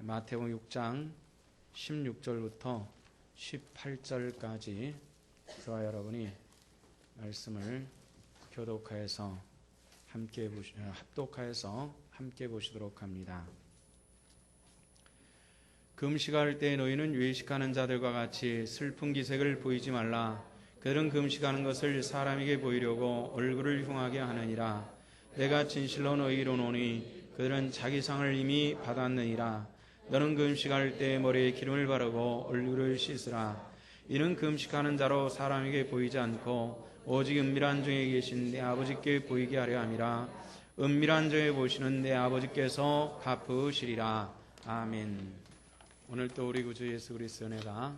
마태복음 6장 16절부터 18절까지 저와 여러분이 말씀을 교독하여서 합독하여서 함께 보시도록 합니다. 금식할 때 너희는 외식하는 자들과 같이 슬픈 기색을 보이지 말라. 그들은 금식하는 것을 사람에게 보이려고 얼굴을 흉하게 하느니라. 내가 진실로 너희에게 이르노니 그들은 자기 상을 이미 받았느니라. 너는 금식할 때 머리에 기름을 바르고 얼굴을 씻으라. 이는 금식하는 자로 사람에게 보이지 않고 오직 은밀한 중에 계신 내 아버지께 보이게 하려 함이라. 은밀한 중에 보시는 내 아버지께서 갚으시리라. 아멘. 오늘 또 우리 구주 예수 그리스도의 은혜가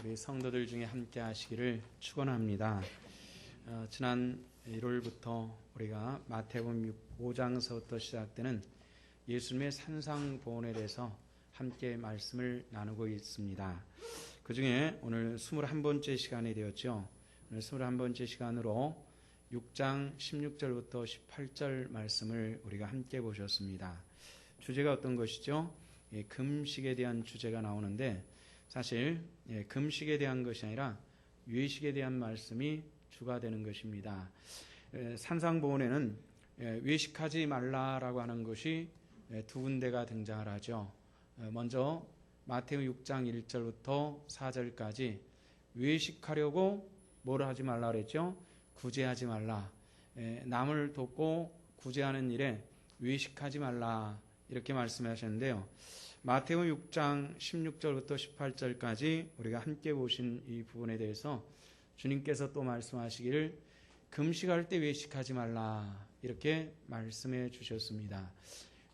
우리 성도들 중에 함께 하시기를 축원합니다. 지난 1월부터 우리가 마태복음 5장서부터 시작되는 예수님의 산상보훈에 대해서 함께 말씀을 나누고 있습니다. 그 중에 오늘 21번째 시간이 되었죠. 오늘 21번째 시간으로 6장 16절부터 18절 말씀을 우리가 함께 보셨습니다. 주제가 어떤 것이죠? 금식에 대한 주제가 나오는데 사실 금식에 대한 것이 아니라 외식에 대한 말씀이 주가 되는 것입니다. 산상보훈에는 외식하지 말라라고 하는 것이 두 군데가 등장을 하죠. 먼저 마태복음 6장 1절부터 4절까지 외식하려고 뭘 하지 말라 그랬죠? 구제하지 말라. 남을 돕고 구제하는 일에 외식하지 말라 이렇게 말씀하셨는데요. 마태복음 6장 16절부터 18절까지 우리가 함께 보신 이 부분에 대해서 주님께서 또 말씀하시기를 금식할 때 외식하지 말라 이렇게 말씀해 주셨습니다.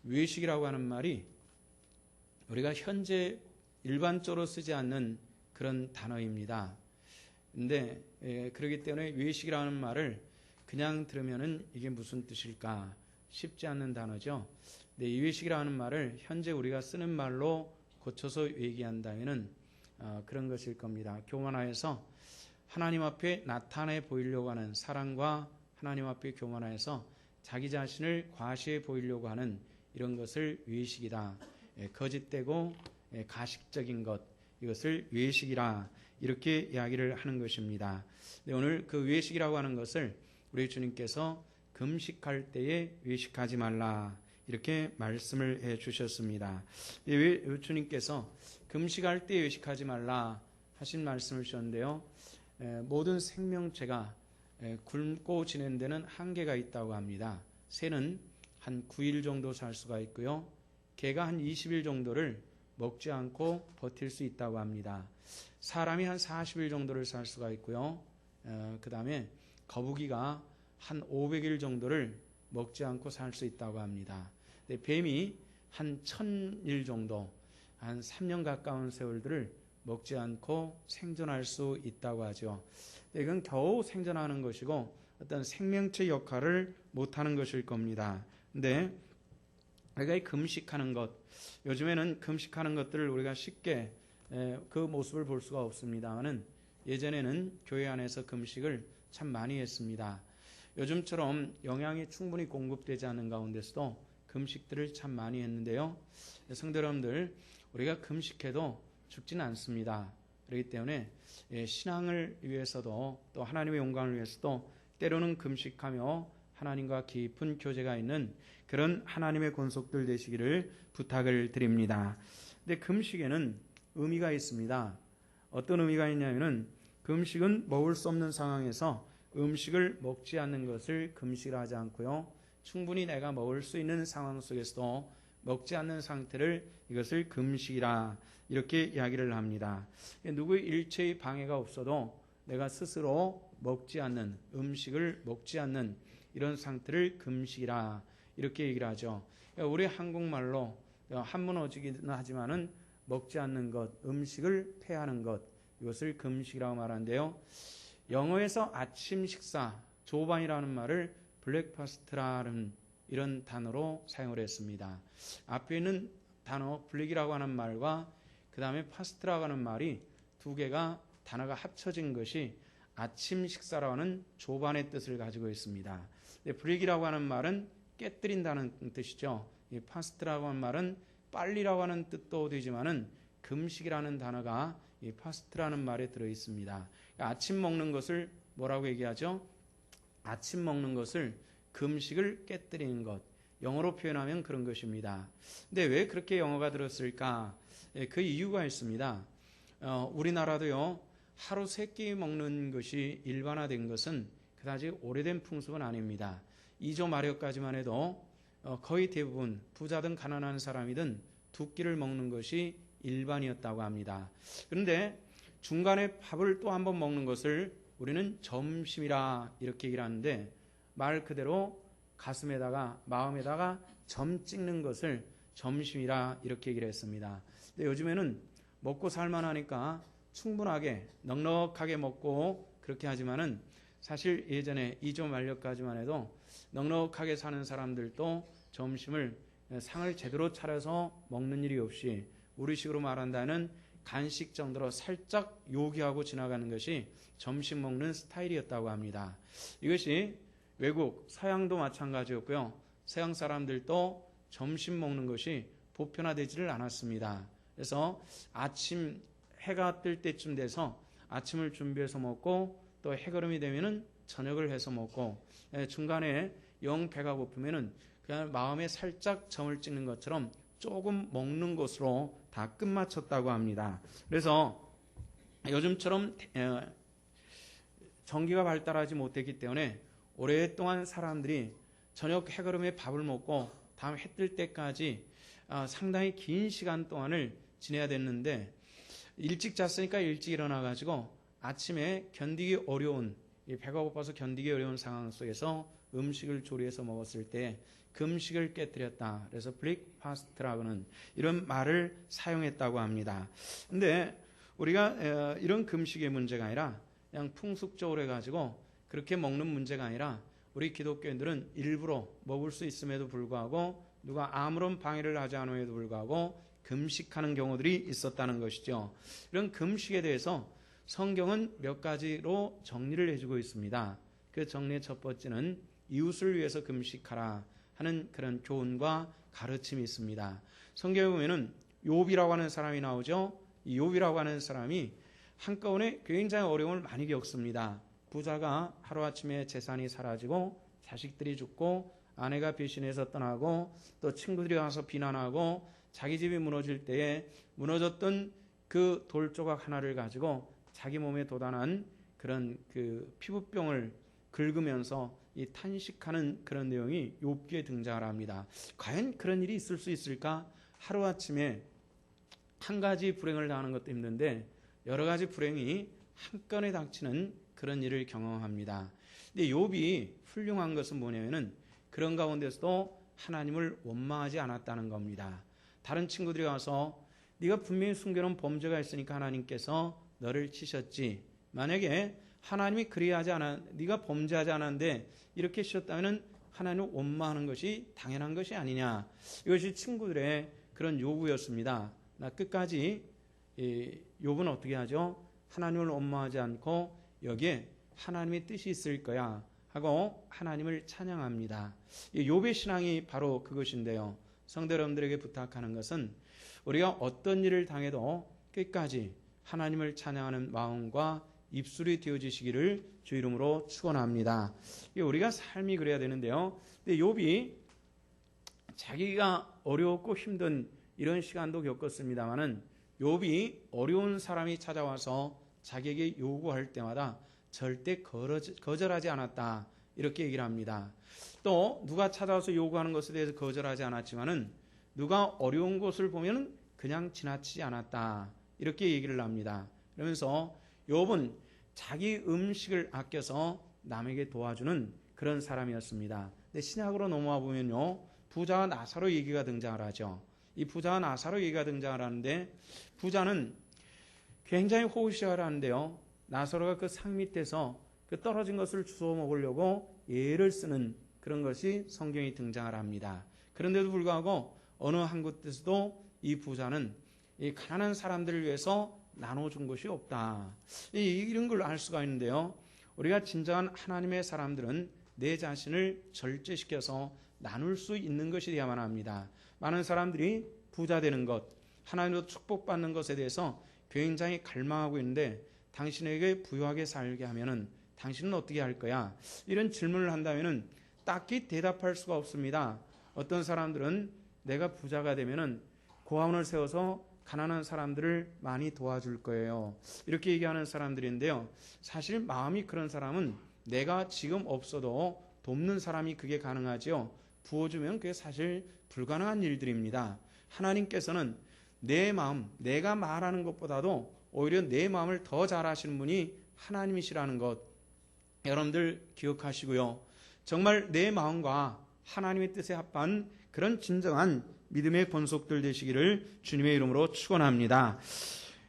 외식이라고 하는 말이 우리가 현재 일반적으로 쓰지 않는 그런 단어입니다. 근데 그렇기 때문에 외식이라는 말을 그냥 들으면은 이게 무슨 뜻일까 쉽지 않는 단어죠. 근데 이 외식이라는 말을 현재 우리가 쓰는 말로 고쳐서 얘기한다면은 그런 것일 겁니다. 교만하여서 하나님 앞에 나타내 보이려고 하는 사랑과 하나님 앞에 교만하여서 자기 자신을 과시해 보이려고 하는 이런 것을 외식이다. 거짓되고 가식적인 것 이것을 외식이라 이렇게 이야기를 하는 것입니다. 오늘 그 외식이라고 하는 것을 우리 주님께서 금식할 때에 외식하지 말라 이렇게 말씀을 해 주셨습니다. 주님께서 금식할 때 외식하지 말라 하신 말씀을 주셨는데요. 모든 생명체가 굶고 지낸 데는 한계가 있다고 합니다. 새는 한 9일 정도 살 수가 있고요. 개가 한 20일 정도를 먹지 않고 버틸 수 있다고 합니다. 사람이 한 40일 정도를 살 수가 있고요. 그 다음에 거북이가 한 500일 정도를 먹지 않고 살 수 있다고 합니다. 뱀이 한 1000일 정도, 한 3년 가까운 세월들을 먹지 않고 생존할 수 있다고 하죠. 이건 겨우 생존하는 것이고 어떤 생명체 역할을 못하는 것일 겁니다. 근데 우리가 금식하는 것, 요즘에는 금식하는 것들을 우리가 쉽게 그 모습을 볼 수가 없습니다만은 예전에는 교회 안에서 금식을 참 많이 했습니다. 요즘처럼 영양이 충분히 공급되지 않는 가운데서도 금식들을 참 많이 했는데요. 성도 여러분들, 우리가 금식해도 죽지는 않습니다. 그렇기 때문에 신앙을 위해서도 또 하나님의 영광을 위해서도 때로는 금식하며 하나님과 깊은 교제가 있는 그런 하나님의 권속들 되시기를 부탁을 드립니다. 근데 금식에는 의미가 있습니다. 어떤 의미가 있냐면은 금식은 먹을 수 없는 상황에서 음식을 먹지 않는 것을 금식이라 하지 않고요. 충분히 내가 먹을 수 있는 상황 속에서도 먹지 않는 상태를 이것을 금식이라 이렇게 이야기를 합니다. 누구의 일체의 방해가 없어도 내가 스스로 먹지 않는 음식을 먹지 않는 이런 상태를 금식이라 이렇게 얘기를 하죠. 우리 한국말로 한문어지긴 하지만은 먹지 않는 것, 음식을 폐하는 것 이것을 금식이라고 말하는데요. 영어에서 아침 식사, 조반이라는 말을 블랙파스트라는 이런 단어로 사용을 했습니다. 앞에 있는 단어 블랙이라고 하는 말과 그 다음에 파스트라고 하는 말이 두 개가 단어가 합쳐진 것이 아침 식사라고 하는 조반의 뜻을 가지고 있습니다. 블랙이라고 하는 말은 깨뜨린다는 뜻이죠. 이 파스트라고 하는 말은 빨리라고 하는 뜻도 되지만은 금식이라는 단어가 이 파스트라는 말에 들어 있습니다. 아침 먹는 것을 뭐라고 얘기하죠? 아침 먹는 것을 금식을 깨뜨리는 것. 영어로 표현하면 그런 것입니다. 근데 왜 그렇게 영어가 들었을까? 그 이유가 있습니다. 우리나라도요, 하루 3끼 먹는 것이 일반화된 것은 그다지 오래된 풍습은 아닙니다. 2조 마력까지만 해도 거의 대부분 부자든 가난한 사람이든 2끼를 먹는 것이 일반이었다고 합니다. 그런데 중간에 밥을 또 한 번 먹는 것을 우리는 점심이라 이렇게 얘기를 하는데, 말 그대로 가슴에다가 마음에다가 점 찍는 것을 점심이라 이렇게 얘기를 했습니다. 근데 요즘에는 먹고 살만하니까 충분하게 넉넉하게 먹고 그렇게 하지만은 사실 예전에 2조 말력까지만 해도 넉넉하게 사는 사람들도 점심을 상을 제대로 차려서 먹는 일이 없이 우리식으로 말한다는 간식 정도로 살짝 요기하고 지나가는 것이 점심 먹는 스타일이었다고 합니다. 이것이 외국 서양도 마찬가지였고요. 서양 사람들도 점심 먹는 것이 보편화되지를 않았습니다. 그래서 아침 해가 뜰 때쯤 돼서 아침을 준비해서 먹고 또 해거름이 되면은 저녁을 해서 먹고, 중간에 영 배가 고프면은 그냥 마음에 살짝 점을 찍는 것처럼 조금 먹는 것으로 다 끝마쳤다고 합니다. 그래서 요즘처럼 전기가 발달하지 못했기 때문에 오랫동안 사람들이 저녁 해거름에 밥을 먹고 다음 해 뜰 때까지 상당히 긴 시간 동안을 지내야 됐는데, 일찍 잤으니까 일찍 일어나가지고 아침에 견디기 어려운, 배가 고파서 견디기 어려운 상황 속에서 음식을 조리해서 먹었을 때 금식을 깨뜨렸다. 그래서 브레이크파스트라고는 이런 말을 사용했다고 합니다. 근데 우리가 이런 금식의 문제가 아니라 그냥 풍습적으로 해가지고 그렇게 먹는 문제가 아니라, 우리 기독교인들은 일부러 먹을 수 있음에도 불구하고 누가 아무런 방해를 하지 않음에도 불구하고 금식하는 경우들이 있었다는 것이죠. 이런 금식에 대해서 성경은 몇 가지로 정리를 해주고 있습니다. 그 정리의 첫 번째는 이웃을 위해서 금식하라 하는 그런 교훈과 가르침이 있습니다. 성경에 보면은 욥이라고 하는 사람이 나오죠. 이 욥이라고 하는 사람이 한꺼번에 굉장히 어려움을 많이 겪습니다. 부자가 하루아침에 재산이 사라지고 자식들이 죽고 아내가 배신해서 떠나고 또 친구들이 와서 비난하고 자기 집이 무너질 때에 무너졌던 그 돌조각 하나를 가지고 자기 몸에 도단한 그런 그 피부병을 긁으면서 이 탄식하는 그런 내용이 욥기에 등장을 합니다. 과연 그런 일이 있을 수 있을까? 하루아침에 한 가지 불행을 당하는 것도 힘든데 여러 가지 불행이 한건에 닥치는 그런 일을 경험합니다. 근데 욥이 훌륭한 것은 뭐냐면은 그런 가운데서도 하나님을 원망하지 않았다는 겁니다. 다른 친구들이 와서 네가 분명히 숨겨놓은 범죄가 있으니까 하나님께서 너를 치셨지. 만약에 하나님이 그리하지 않아, 네가 범죄하지 않았는데 이렇게 치셨다면 하나님을 원망하는 것이 당연한 것이 아니냐. 이것이 친구들의 그런 요구였습니다. 나 끝까지 욥은 어떻게 하죠? 하나님을 원망하지 않고 여기에 하나님의 뜻이 있을 거야 하고 하나님을 찬양합니다. 욥의 신앙이 바로 그것인데요. 성도 여러분들에게 부탁하는 것은 우리가 어떤 일을 당해도 끝까지 하나님을 찬양하는 마음과 입술이 되어지시기를 주 이름으로 축원합니다. 우리가 삶이 그래야 되는데요. 근데 욥이 자기가 어렵고 힘든 이런 시간도 겪었습니다만은 욥이 어려운 사람이 찾아와서 자기에게 요구할 때마다 절대 거절하지 않았다. 이렇게 얘기를 합니다. 또 누가 찾아와서 요구하는 것에 대해서 거절하지 않았지만은 누가 어려운 것을 보면 그냥 지나치지 않았다. 이렇게 얘기를 합니다. 그러면서 욥은 자기 음식을 아껴서 남에게 도와주는 그런 사람이었습니다. 근데 신약으로 넘어와 보면요, 부자와 나사로 얘기가 등장을 하죠. 이 부자와 나사로 얘기가 등장을 하는데 부자는 굉장히 호의시를 하는데요, 나사로가 그 상 밑에서 그 떨어진 것을 주워 먹으려고 예를 쓰는 그런 것이 성경에 등장을 합니다. 그런데도 불구하고 어느 한 곳에서도 이 부자는 이 가난한 사람들을 위해서 나눠준 것이 없다. 이런 걸 알 수가 있는데요. 우리가 진정한 하나님의 사람들은 내 자신을 절제시켜서 나눌 수 있는 것이 되어야만 합니다. 많은 사람들이 부자 되는 것, 하나님으로 축복받는 것에 대해서 굉장히 갈망하고 있는데 당신에게 부유하게 살게 하면은 당신은 어떻게 할 거야? 이런 질문을 한다면은 딱히 대답할 수가 없습니다. 어떤 사람들은 내가 부자가 되면은 고아원을 세워서 가난한 사람들을 많이 도와줄 거예요. 이렇게 얘기하는 사람들인데요. 사실 마음이 그런 사람은 내가 지금 없어도 돕는 사람이 그게 가능하지요. 부어주면 그게 사실 불가능한 일들입니다. 하나님께서는 내 마음, 내가 말하는 것보다도 오히려 내 마음을 더 잘 아시는 분이 하나님이시라는 것 여러분들 기억하시고요. 정말 내 마음과 하나님의 뜻에 합한 그런 진정한 믿음의 권속들 되시기를 주님의 이름으로 축원합니다.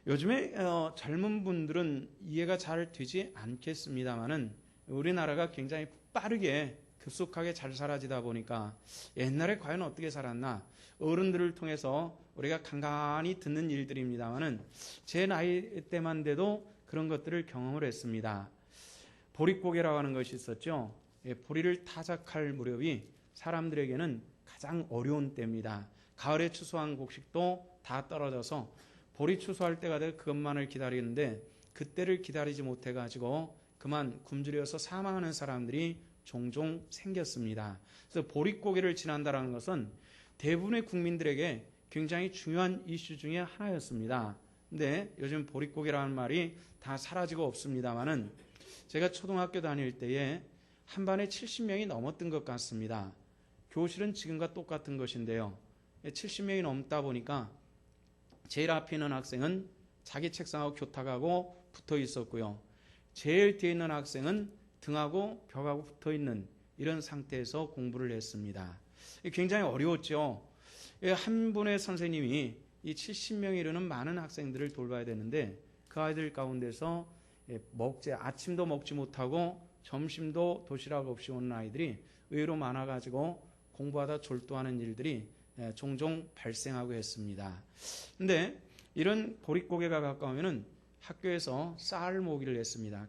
요즘에 젊은 분들은 이해가 잘 되지 않겠습니다만은 우리나라가 굉장히 빠르게 급속하게 잘 사라지다 보니까 옛날에 과연 어떻게 살았나 어른들을 통해서 우리가 간간히 듣는 일들입니다만은 제 나이 때만 돼도 그런 것들을 경험을 했습니다. 보릿고개라고 하는 것이 있었죠. 보리를 타작할 무렵이 사람들에게는 가장 어려운 때입니다. 가을에 추수한 곡식도 다 떨어져서 보리 추수할 때가 되어 그것만을 기다리는데 그때를 기다리지 못해가지고 그만 굶주려서 사망하는 사람들이 종종 생겼습니다. 그래서 보릿고개를 지난다는 것은 대부분의 국민들에게 굉장히 중요한 이슈 중에 하나였습니다. 근데 요즘 보릿고개라는 말이 다 사라지고 없습니다만은 제가 초등학교 다닐 때에 한 반에 70명이 넘었던 것 같습니다. 교실은 지금과 똑같은 것인데요. 70명이 넘다 보니까 제일 앞에 있는 학생은 자기 책상하고 교탁하고 붙어 있었고요. 제일 뒤에 있는 학생은 등하고 벽하고 붙어 있는 이런 상태에서 공부를 했습니다. 굉장히 어려웠죠. 한 분의 선생님이 이 70명이 이르는 많은 학생들을 돌봐야 되는데 그 아이들 가운데서 아침도 먹지 못하고 점심도 도시락 없이 오는 아이들이 의외로 많아가지고 공부하다 졸도하는 일들이 종종 발생하고 했습니다. 근데 이런 보릿고개가 가까우면은 학교에서 쌀 모기를 했습니다.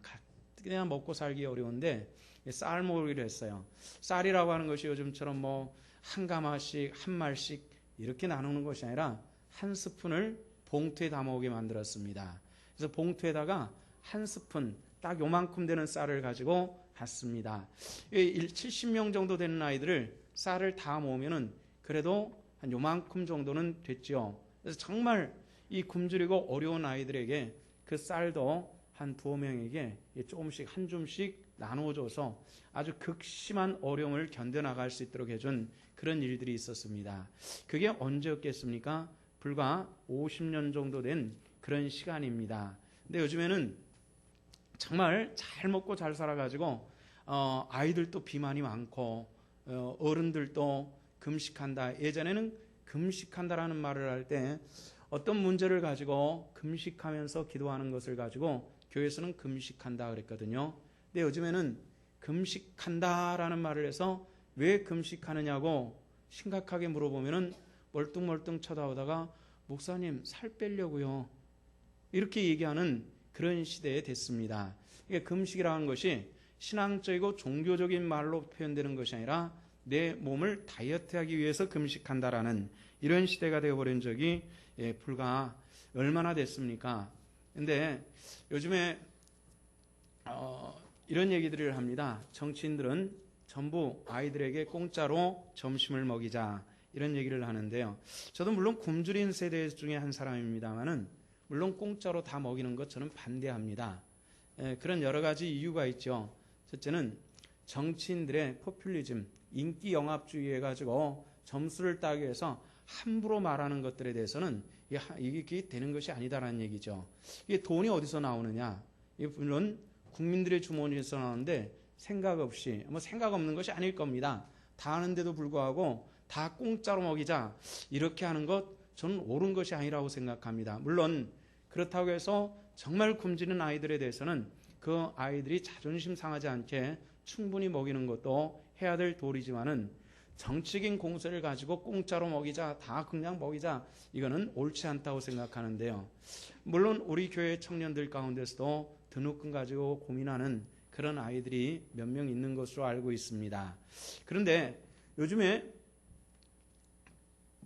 그냥 먹고 살기 어려운데 쌀 모기를 했어요. 쌀이라고 하는 것이 요즘처럼 뭐 한 가마씩 한 말씩 이렇게 나누는 것이 아니라 한 스푼을 봉투에 담아오게 만들었습니다. 그래서 봉투에다가 한 스푼 딱 요만큼 되는 쌀을 가지고 갔습니다. 70명 정도 되는 아이들을 쌀을 다 모으면은 그래도 한 요만큼 정도는 됐죠. 그래서 정말 이 굶주리고 어려운 아이들에게 그 쌀도 한 두어 명에게 조금씩 한 줌씩 나누어줘서 아주 극심한 어려움을 견뎌나갈 수 있도록 해준 그런 일들이 있었습니다. 그게 언제였겠습니까? 불과 50년 정도 된 그런 시간입니다. 근데 요즘에는 정말 잘 먹고 잘 살아가지고 아이들도 비만이 많고 어른들도 금식한다. 예전에는 금식한다라는 말을 할 때 어떤 문제를 가지고 금식하면서 기도하는 것을 가지고 교회에서는 금식한다 그랬거든요. 근데 요즘에는 금식한다라는 말을 해서 왜 금식하느냐고 심각하게 물어보면은 멀뚱멀뚱 쳐다보다가 목사님 살 빼려고요. 이렇게 얘기하는 그런 시대에 됐습니다. 이게 금식이라는 것이 신앙적이고 종교적인 말로 표현되는 것이 아니라 내 몸을 다이어트하기 위해서 금식한다라는 이런 시대가 되어버린 적이 불과 얼마나 됐습니까? 근데 요즘에 이런 얘기들을 합니다. 정치인들은 전부 아이들에게 공짜로 점심을 먹이자 이런 얘기를 하는데요. 저도 물론 굶주린 세대 중에 한 사람입니다만은 물론 공짜로 다 먹이는 것 저는 반대합니다. 그런 여러 가지 이유가 있죠. 첫째는 정치인들의 포퓰리즘, 인기 영합주의 해가지고 점수를 따기 위해서 함부로 말하는 것들에 대해서는 이게 되는 것이 아니다라는 얘기죠. 이게 돈이 어디서 나오느냐? 물론 국민들의 주머니에서 나오는데 생각 없이 생각 없는 것이 아닐 겁니다. 다 아는데도 불구하고 다 공짜로 먹이자 이렇게 하는 것 저는 옳은 것이 아니라고 생각합니다. 물론 그렇다고 해서 정말 굶주리는 아이들에 대해서는 그 아이들이 자존심 상하지 않게 충분히 먹이는 것도 해야 될 도리지만은 정치적인 공세를 가지고 공짜로 먹이자, 다 그냥 먹이자, 이거는 옳지 않다고 생각하는데요. 물론 우리 교회 청년들 가운데서도 등록금 가지고 고민하는 그런 아이들이 몇 명 있는 것으로 알고 있습니다. 그런데 요즘에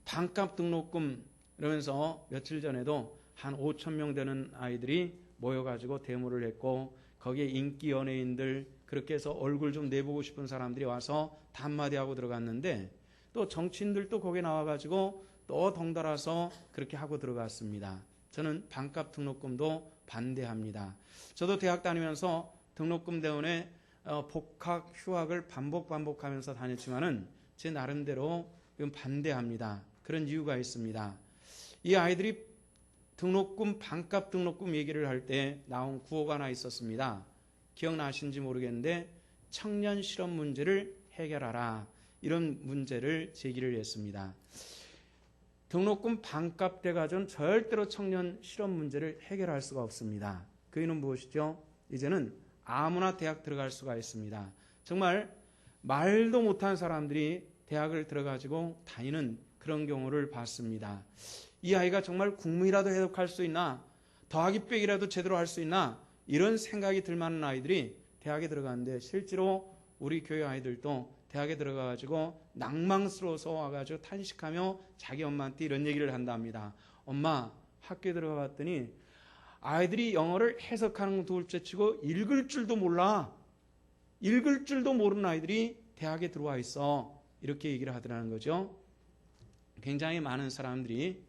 반값 등록금 이러면서 며칠 전에도 한 5천 명 되는 아이들이 모여가지고 데모를 했고 거기에 인기 연예인들 그렇게 해서 얼굴 좀 내보고 싶은 사람들이 와서 한마디 하고 들어갔는데 또 정치인들도 거기에 나와가지고 또 덩달아서 그렇게 하고 들어갔습니다. 저는 반값 등록금도 반대합니다. 저도 대학 다니면서 등록금 때문에 복학, 휴학을 반복하면서 다녔지만은 제 나름대로 이건 반대합니다. 그런 이유가 있습니다. 이 아이들이 등록금, 반값 등록금 얘기를 할 때 나온 구호가 하나 있었습니다. 기억나시는지 모르겠는데 청년 실업 문제를 해결하라. 이런 문제를 제기를 했습니다. 등록금 반값 돼가지고는 절대로 청년 실업 문제를 해결할 수가 없습니다. 그 이유는 무엇이죠? 이제는 아무나 대학 들어갈 수가 있습니다. 정말 말도 못한 사람들이 대학을 들어가지고 다니는 그런 경우를 봤습니다. 이 아이가 정말 국문이라도 해독할 수 있나? 더하기 빼기라도 제대로 할 수 있나? 이런 생각이 들 만한 아이들이 대학에 들어가는데 실제로 우리 교회 아이들도 대학에 들어가가지고 낭망스러워서 와가지고 탄식하며 자기 엄마한테 이런 얘기를 한답니다. 엄마, 학교에 들어가 봤더니 아이들이 영어를 해석하는 둘째치고 읽을 줄도 몰라. 읽을 줄도 모르는 아이들이 대학에 들어와 있어. 이렇게 얘기를 하더라는 거죠. 굉장히 많은 사람들이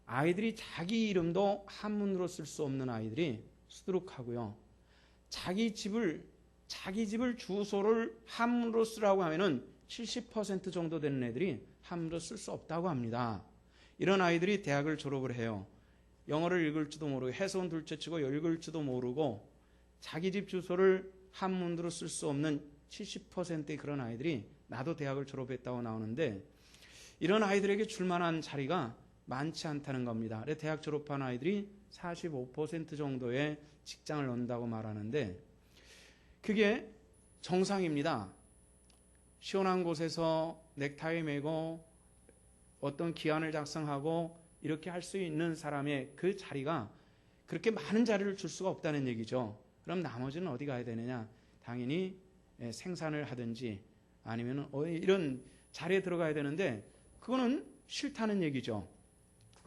아이들이 자기 이름도 한문으로 쓸 수 없는 아이들이 수두룩하고요. 자기 집을 주소를 한문으로 쓰라고 하면은 70% 정도 되는 애들이 한문으로 쓸 수 없다고 합니다. 이런 아이들이 대학을 졸업을 해요. 영어를 읽을 줄도 모르고 해서는 둘째치고 읽을 줄도 모르고 자기 집 주소를 한문으로 쓸 수 없는 70%의 그런 아이들이 나도 대학을 졸업했다고 나오는데 이런 아이들에게 줄 만한 자리가 많지 않다는 겁니다. 대학 졸업한 아이들이 45% 정도의 직장을 얻는다고 말하는데 그게 정상입니다. 시원한 곳에서 넥타이 매고 어떤 기한을 작성하고 이렇게 할 수 있는 사람의 그 자리가 그렇게 많은 자리를 줄 수가 없다는 얘기죠. 그럼 나머지는 어디 가야 되느냐? 당연히 생산을 하든지 아니면 이런 자리에 들어가야 되는데 그거는 싫다는 얘기죠.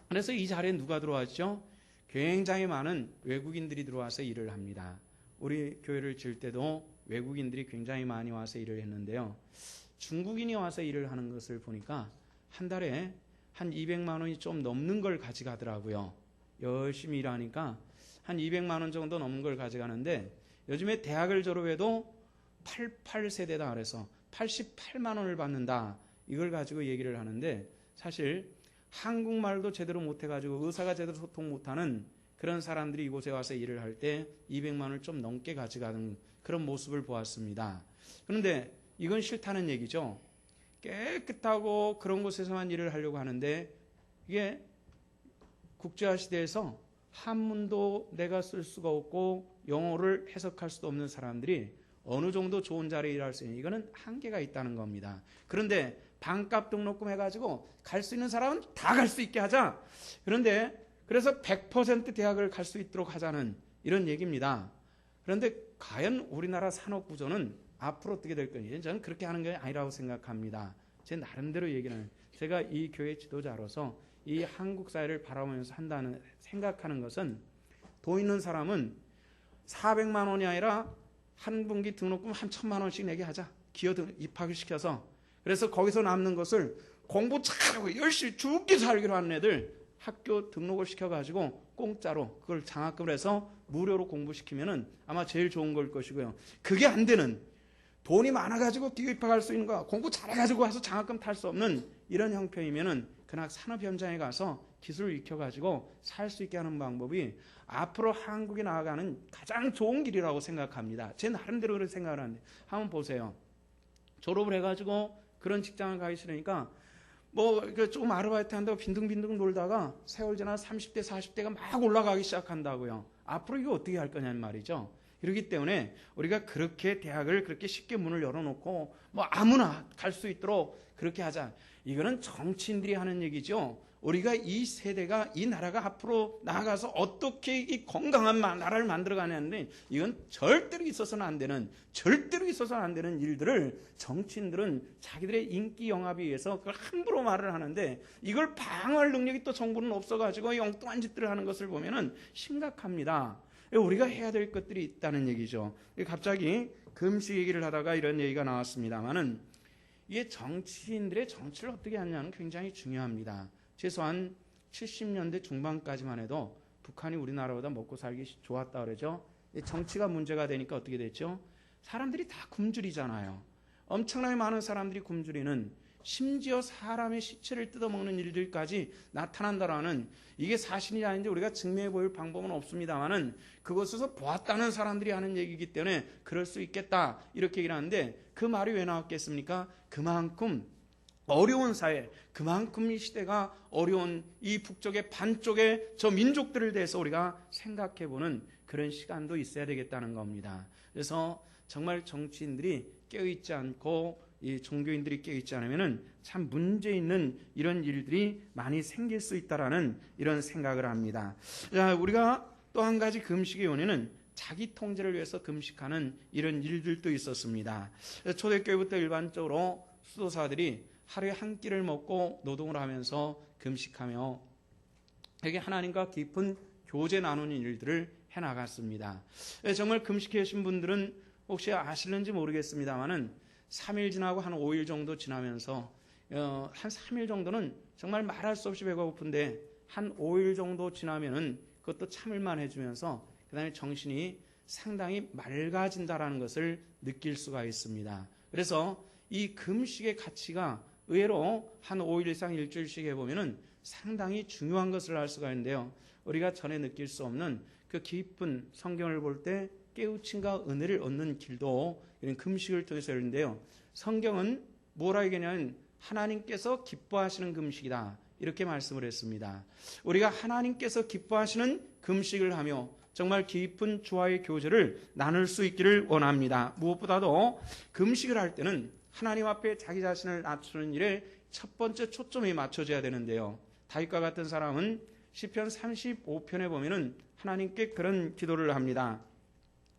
그래서 이 자리에 누가 들어왔죠? 굉장히 많은 외국인들이 들어와서 일을 합니다. 우리 교회를 지을 때도 외국인들이 굉장히 많이 와서 일을 했는데요. 중국인이 와서 일을 하는 것을 보니까 한 달에 한 200만 원이 좀 넘는 걸 가져가더라고요. 열심히 일하니까 한 200만 원 정도 넘는 걸 가져가는데 요즘에 대학을 졸업해도 88세대다 그래서 88만 원을 받는다. 이걸 가지고 얘기를 하는데 사실 한국말도 제대로 못해가지고 의사가 제대로 소통 못하는 그런 사람들이 이곳에 와서 일을 할 때 200만 원을 좀 넘게 가져가는 그런 모습을 보았습니다. 그런데 이건 싫다는 얘기죠. 깨끗하고 그런 곳에서만 일을 하려고 하는데 이게 국제화 시대에서 한문도 내가 쓸 수가 없고 영어를 해석할 수도 없는 사람들이 어느 정도 좋은 자리에 일할 수 있는 이거는 한계가 있다는 겁니다. 그런데 반값 등록금 해가지고 갈 수 있는 사람은 다 갈 수 있게 하자. 그런데 그래서 100% 대학을 갈 수 있도록 하자는 이런 얘기입니다. 그런데 과연 우리나라 산업 구조는 앞으로 어떻게 될 건지 저는 그렇게 하는 게 아니라고 생각합니다. 제 나름대로 얘기는 제가 이 교회 지도자로서 이 한국 사회를 바라보면서 생각하는 것은 돈 있는 사람은 400만 원이 아니라 한 분기 등록금 한 1,000만 원씩 내게 하자. 기여 입학을 시켜서 그래서 거기서 남는 것을 공부 잘하고 열심히 죽게 살기로 하는 애들 학교 등록을 시켜가지고 공짜로 그걸 장학금을 해서 무료로 공부시키면은 아마 제일 좋은 걸 것이고요. 그게 안 되는 돈이 많아가지고 기여 입학할 수 있는 거 공부 잘해가지고 와서 장학금 탈 수 없는 이런 형편이면은 그냥 산업 현장에 가서 기술을 익혀가지고 살 수 있게 하는 방법이 앞으로 한국이 나아가는 가장 좋은 길이라고 생각합니다. 제 나름대로 그렇게 생각을 하는데 한번 보세요. 졸업을 해가지고 그런 직장을 가기 싫으니까 조금 아르바이트 한다고 빈둥빈둥 놀다가 세월 지나 30대 40대가 막 올라가기 시작한다고요. 앞으로 이거 어떻게 할 거냐는 말이죠. 그렇기 때문에 우리가 그렇게 대학을 그렇게 쉽게 문을 열어놓고 아무나 갈 수 있도록 그렇게 하자. 이거는 정치인들이 하는 얘기죠. 우리가 이 세대가 이 나라가 앞으로 나아가서 어떻게 이 건강한 나라를 만들어가냐는데 이건 절대로 있어서는 안 되는 일들을 정치인들은 자기들의 인기 영합에 의해서 그걸 함부로 말을 하는데 이걸 방어할 능력이 또 정부는 없어가지고 엉뚱한 짓들을 하는 것을 보면은 심각합니다. 우리가 해야 될 것들이 있다는 얘기죠. 갑자기 금식 얘기를 하다가 이런 얘기가 나왔습니다만은 이게 정치인들의 정치를 어떻게 하냐는 굉장히 중요합니다. 최소한 70년대 중반까지만 해도 북한이 우리나라보다 먹고 살기 좋았다 그러죠. 정치가 문제가 되니까 어떻게 됐죠? 사람들이 다 굶주리잖아요. 엄청나게 많은 사람들이 굶주리는, 심지어 사람의 시체를 뜯어먹는 일들까지 나타난다라는, 이게 사실이 아닌지 우리가 증명해 보일 방법은 없습니다만은 그것에서 보았다는 사람들이 하는 얘기이기 때문에 그럴 수 있겠다 이렇게 얘기를 하는데, 그 말이 왜 나왔겠습니까? 그만큼 어려운 사회, 그만큼 이 시대가 어려운 이 북쪽의 반쪽의 저 민족들을 대해서 우리가 생각해보는 그런 시간도 있어야 되겠다는 겁니다. 그래서 정말 정치인들이 깨어있지 않고 이 종교인들이 깨어있지 않으면 참 문제 있는 이런 일들이 많이 생길 수 있다라는 이런 생각을 합니다. 자, 우리가 또 한 가지 금식의 원인은 자기 통제를 위해서 금식하는 이런 일들도 있었습니다. 초대교회부터 일반적으로 수도사들이 하루에 한 끼를 먹고 노동을 하면서 금식하며 이렇게 하나님과 깊은 교제 나누는 일들을 해나갔습니다. 정말 금식해 계신 분들은 혹시 아실는지 모르겠습니다만은 3일 지나고 한 5일 정도 지나면서 한 3일 정도는 정말 말할 수 없이 배가 고픈데 한 5일 정도 지나면은 그것도 참을만 해주면서 그 다음에 정신이 상당히 맑아진다라는 것을 느낄 수가 있습니다. 그래서 이 금식의 가치가 의외로 한 5일 이상 일주일씩 해보면은 상당히 중요한 것을 알 수가 있는데요. 우리가 전에 느낄 수 없는 그 깊은 성경을 볼 때 깨우침과 은혜를 얻는 길도 이런 금식을 통해서 열리는데요. 성경은 뭐라 얘기하냐면 하나님께서 기뻐하시는 금식이다 이렇게 말씀을 했습니다. 우리가 하나님께서 기뻐하시는 금식을 하며 정말 깊은 주와의 교제를 나눌 수 있기를 원합니다. 무엇보다도 금식을 할 때는 하나님 앞에 자기 자신을 낮추는 일에 첫 번째 초점이 맞춰져야 되는데요. 다윗과 같은 사람은 시편 35편에 보면은 하나님께 그런 기도를 합니다.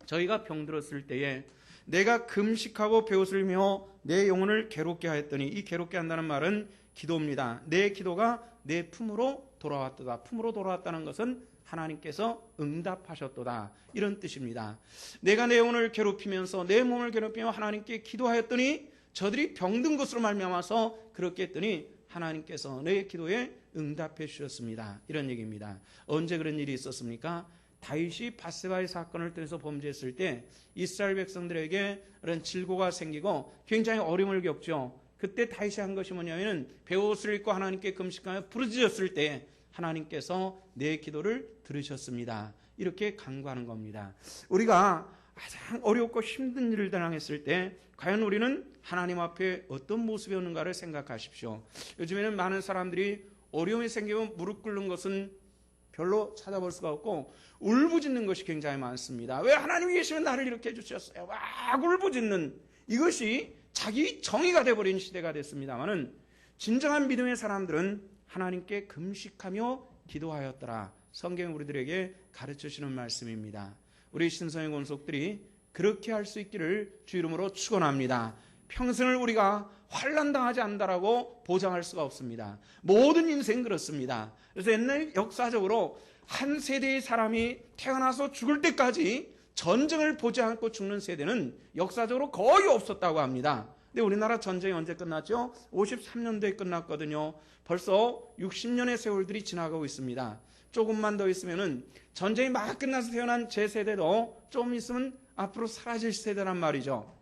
저희가 병들었을 때에 내가 금식하고 베옷을며 내 영혼을 괴롭게 하였더니, 이 괴롭게 한다는 말은 기도입니다. 내 기도가 내 품으로 돌아왔도다. 품으로 돌아왔다는 것은 하나님께서 응답하셨도다 이런 뜻입니다. 내가 내 영혼을 괴롭히면서 내 몸을 괴롭히며 하나님께 기도하였더니 저들이 병든 것으로 말미암아서 그렇게 했더니 하나님께서 내 기도에 응답해 주셨습니다. 이런 얘기입니다. 언제 그런 일이 있었습니까? 다윗이 밧세바의 사건을 통해서 범죄했을 때 이스라엘 백성들에게 그런 질고가 생기고 굉장히 어려움을 겪죠. 그때 다윗이 한 것이 뭐냐면 베옷을 입고 하나님께 금식하며 부르짖었을 때 하나님께서 내 기도를 들으셨습니다. 이렇게 간구하는 겁니다. 우리가 가장 어렵고 힘든 일을 당했을 때 과연 우리는 하나님 앞에 어떤 모습이었는가를 생각하십시오. 요즘에는 많은 사람들이 어려움이 생기면 무릎 꿇는 것은 별로 찾아볼 수가 없고 울부짖는 것이 굉장히 많습니다. 왜 하나님이 계시면 나를 이렇게 해주셨어요? 막 울부짖는 이것이 자기 정의가 되어버린 시대가 됐습니다만은 진정한 믿음의 사람들은 하나님께 금식하며 기도하였더라. 성경이 우리들에게 가르쳐주시는 말씀입니다. 우리 신성의 권속들이 그렇게 할 수 있기를 주 이름으로 축원합니다. 평생을 우리가 환난당하지 않는다라고 보장할 수가 없습니다. 모든 인생 그렇습니다. 그래서 옛날 역사적으로 한 세대의 사람이 태어나서 죽을 때까지 전쟁을 보지 않고 죽는 세대는 역사적으로 거의 없었다고 합니다. 근데 우리나라 전쟁이 언제 끝났죠? 53년도에 끝났거든요. 벌써 60년의 세월들이 지나가고 있습니다. 조금만 더 있으면은 전쟁이 막 끝나서 태어난 제 세대도 좀 있으면 앞으로 사라질 세대란 말이죠.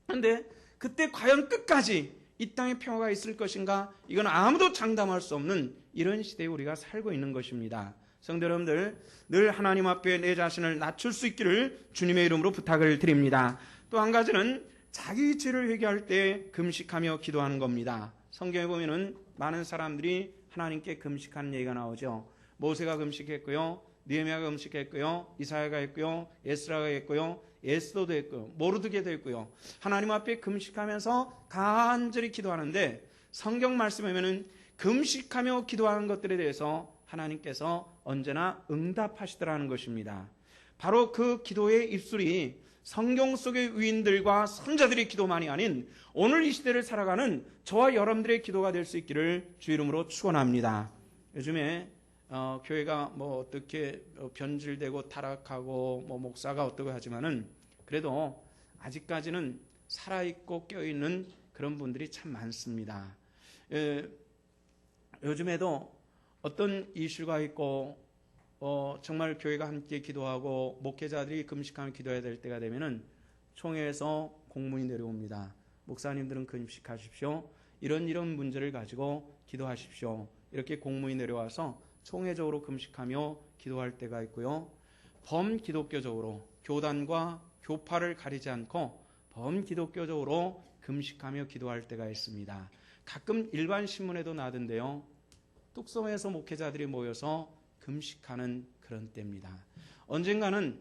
그런데 그때 과연 끝까지 이 땅에 평화가 있을 것인가? 이건 아무도 장담할 수 없는 이런 시대에 우리가 살고 있는 것입니다. 성도 여러분들, 늘 하나님 앞에 내 자신을 낮출 수 있기를 주님의 이름으로 부탁을 드립니다. 또 한 가지는 자기 죄를 회개할 때 금식하며 기도하는 겁니다. 성경에 보면은 많은 사람들이 하나님께 금식하는 얘기가 나오죠. 모세가 금식했고요, 느헤미야가 금식했고요, 이사야가 했고요, 에스라가 했고요, 에스더도 했고요, 모르드게도 했고요. 하나님 앞에 금식하면서 간절히 기도하는데 성경 말씀에 보면은 금식하며 기도하는 것들에 대해서 하나님께서 언제나 응답하시더라는 것입니다. 바로 그 기도의 입술이 성경 속의 위인들과 선자들의 기도만이 아닌 오늘 이 시대를 살아가는 저와 여러분들의 기도가 될 수 있기를 주 이름으로 축원합니다. 요즘에 교회가 뭐 어떻게 변질되고 타락하고 뭐 목사가 어떻고 하지만은 그래도 아직까지는 살아있고 껴있는 그런 분들이 참 많습니다. 요즘에도 어떤 이슈가 있고 정말 교회가 함께 기도하고 목회자들이 금식하며 기도해야 될 때가 되면은 총회에서 공문이 내려옵니다. 목사님들은 금식하십시오. 이런 문제를 가지고 기도하십시오. 이렇게 공문이 내려와서 총회적으로 금식하며 기도할 때가 있고요. 범기독교적으로 교단과 교파를 가리지 않고 범기독교적으로 금식하며 기도할 때가 있습니다. 가끔 일반 신문에도 나던데요. 뚝섬에서 목회자들이 모여서 금식하는 그런 때입니다. 언젠가는